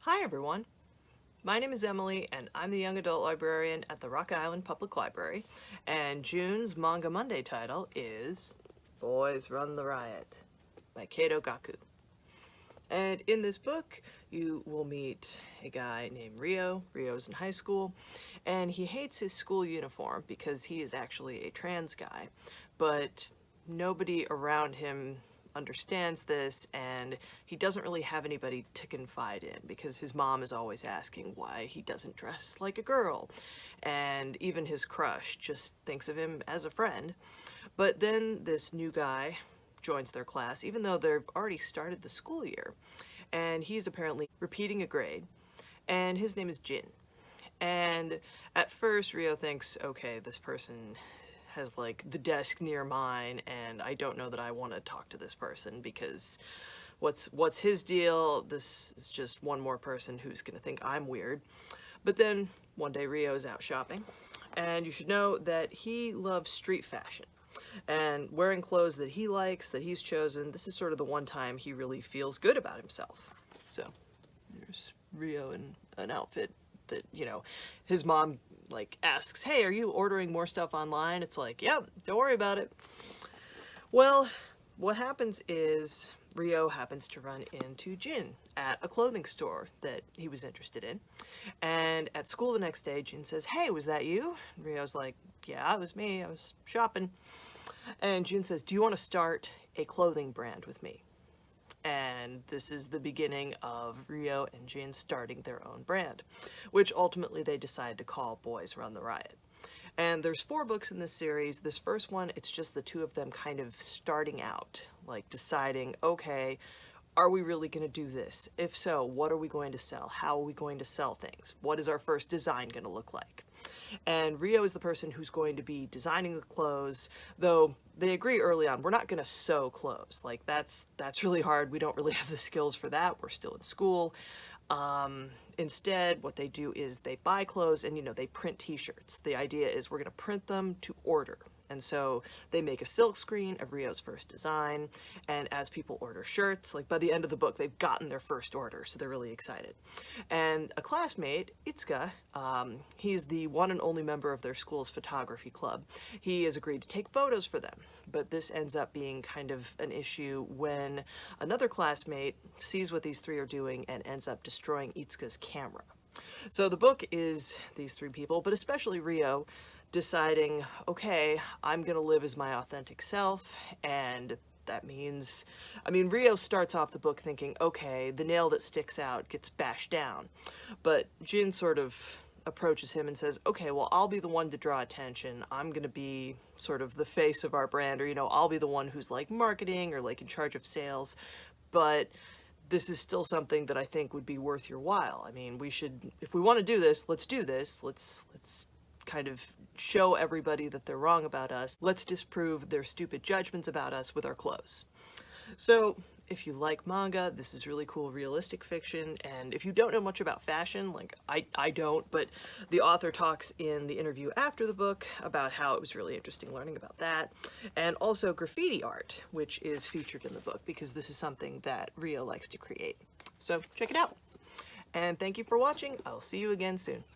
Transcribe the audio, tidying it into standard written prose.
Hi everyone, my name is Emily and I'm the young adult librarian at the Rock Island Public Library, and June's Manga Monday title is Boys Run the Riot by Kato Gaku. And in this book you will meet a guy named Rio. Rio's in high school and he hates his school uniform because he is actually a trans guy, but nobody around him understands this, and he doesn't really have anybody to confide in because his mom is always asking why he doesn't dress like a girl, and even his crush just thinks of him as a friend. But then this new guy joins their class even though they've already started the school year, and he's apparently repeating a grade, and his name is Jin. And at first Rio thinks, okay, this person has like the desk near mine and I don't know that I want to talk to this person because what's his deal? This is just one more person who's gonna think I'm weird. But then one day Rio's out shopping, and you should know that he loves street fashion and wearing clothes that he likes, that he's chosen. This is sort of the one time he really feels good about himself. So there's Rio in an outfit that, you know, his mom like asks, hey, are you ordering more stuff online? It's like, yep, don't worry about it. Well, what happens is Rio happens to run into Jin at a clothing store that he was interested in. And at school the next day, Jin says, hey, was that you? And Rio's like, yeah, it was me. I was shopping. And Jin says, do you want to start a clothing brand with me? And this is the beginning of Rio and Jin starting their own brand, which ultimately they decide to call Boys Run the Riot. And there's 4 books in this series. This first one, it's just the two of them kind of starting out, like deciding, okay, are we really going to do this? If so, what are we going to sell? How are we going to sell things? What is our first design going to look like? And Rio is the person who's going to be designing the clothes, though they agree early on, we're not going to sew clothes. Like that's really hard. We don't really have the skills for that. We're still in school. Instead, what they do is they buy clothes and, you know, they print t-shirts. The idea is we're going to print them to order. And so they make a silk screen of Rio's first design, and as people order shirts, like by the end of the book, they've gotten their first order, so they're really excited. And a classmate, Itsuka, he's the one and only member of their school's photography club. He has agreed to take photos for them, but this ends up being kind of an issue when another classmate sees what these 3 are doing and ends up destroying Itsuka's camera. So the book is these 3 people, but especially Rio, deciding, okay, I'm gonna live as my authentic self, and that means, I mean, Rio starts off the book thinking, okay, the nail that sticks out gets bashed down, but Jin sort of approaches him and says, okay, well, I'll be the one to draw attention. I'm gonna be sort of the face of our brand, or, you know, I'll be the one who's like marketing or like in charge of sales, but this is still something that I think would be worth your while. I mean, we should, if we want to do this, let's do this. Let's kind of show everybody that they're wrong about us. Let's disprove their stupid judgments about us with our clothes. So if you like manga, this is really cool realistic fiction, and if you don't know much about fashion, like I don't, but the author talks in the interview after the book about how it was really interesting learning about that, and also graffiti art, which is featured in the book because this is something that Rio likes to create. So check it out. And thank you for watching. I'll see you again soon.